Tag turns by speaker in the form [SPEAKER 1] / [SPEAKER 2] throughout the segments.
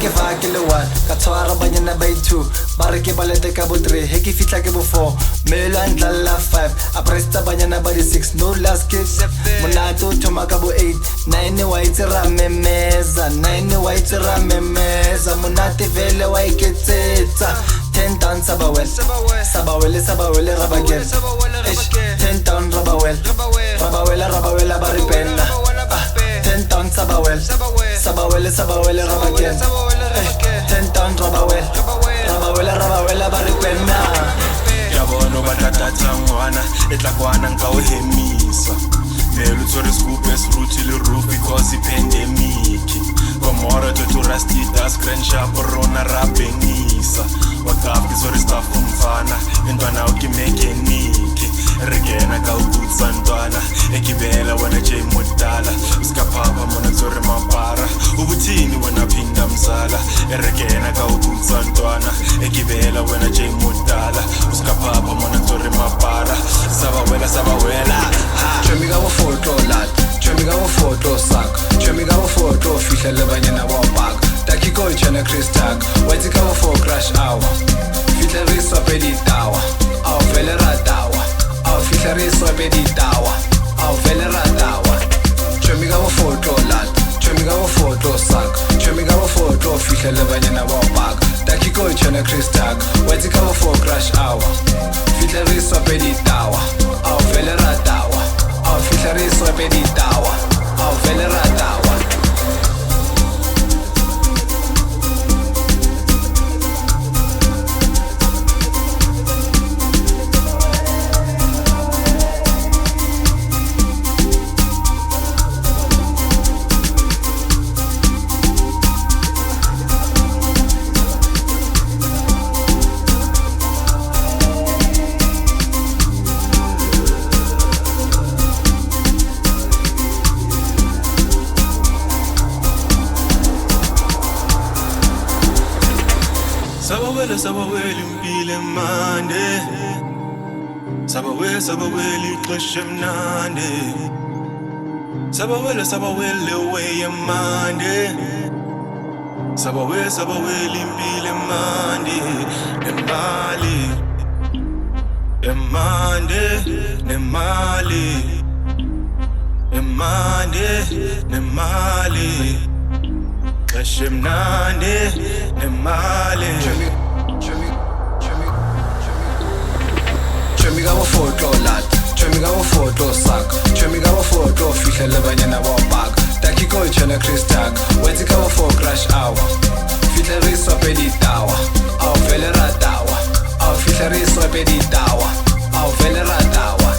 [SPEAKER 1] ke fa ke le 1 ka tshwara banyana by 2 ba re ke balete ka bo 3 he ke fitla ke bo 4 melo a ndlala 5 a presta banyana ba di 6 no last kick monato thoma ka bo 8 9 wa itsira memeza 9 wa itsira memeza monate vele wa iketsetsa 10 down sabawel rabagel 10 down rabawel ba ripella 10 down sabawel rabagel 10 down rabawel ba ripella
[SPEAKER 2] yabona bathatha ngwana etlakwana nka o hemisa melo tsore scoop esruthi le roof because pandemic komora to rusty das grand shop rona rabengisa wakafki tsore staff umfana intwana ukimekeniki regena ka ukutsa ntwana ekibela wena J Mudala uskaphapha mona tsore mapara ubuthini wena phinda msala regena ka ukutsa ntwana ekibela wena J Mudala uskaphapha mona tsore mapara sabawela
[SPEAKER 1] Chemi ka bo photo lad Chemi ka bo photo sak Chemi ka bo photo fihla le banyana ba park Taki ko chana Chris Tag Wetsi ka bo 4 crash hour Fihla re swape di tawa Au vele ratawa Au fihla re swape di tawa Au vele ratawa Chemi ka bo photo lad Chemi ka bo photo sak Chemi ka bo photo fihla le banyana ba park Taki ko chana Chris Tag Wetsi ka bo 4 crash hour Fihla re swape di tawa Au vele ratawa Au fihla re swape di tawa Au vele ratawa
[SPEAKER 2] sabawela impilo emande sabawela ixesha emnandi sabawela way emande sabawela impilo emandi nemali ixesha emnandi nemali
[SPEAKER 1] Chemi ka bo photo lad Chemi ka bo photo sak Chemi ka bo photo fihla le banyana ba park Taki ko chana Chris Tag Wetsi ka bo 4 crash hour Fihla re swape di tawa Au vele ratawa Au fihla re swape di tawa Au vele ratawa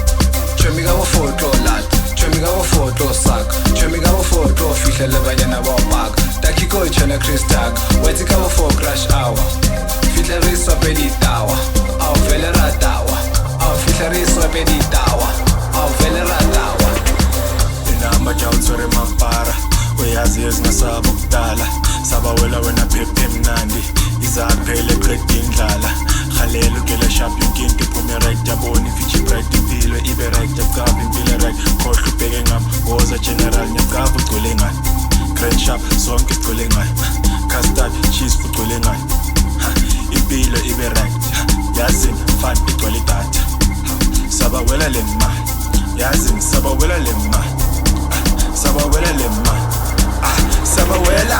[SPEAKER 1] Chemi ka bo photo lad Chemi ka bo photo sak Chemi ka bo photo fihla le banyana ba park Taki ko chana Chris Tag Wetsi ka bo 4 crash hour Fihla re swape di tawa Au vele ratawa Au fihla re swape di tawa Au vele ratawa
[SPEAKER 2] inamba jawutsore mapara uyazi ezingasaba ukudala sabawela wena phephe mnandi izaphele qeda indlala khalela ukela shop yonkinto iphume right yabona ifichi bright impilo ibe right yakaba impilo right khohle ubheke ngami woza general nyakaba ugcwele ngani grand shop sonke igcwele ngani custard cheese ugcwele ngani impilo ibe right yazi fan igcwele data sabawela le mali yazi sabawela le mali sabawela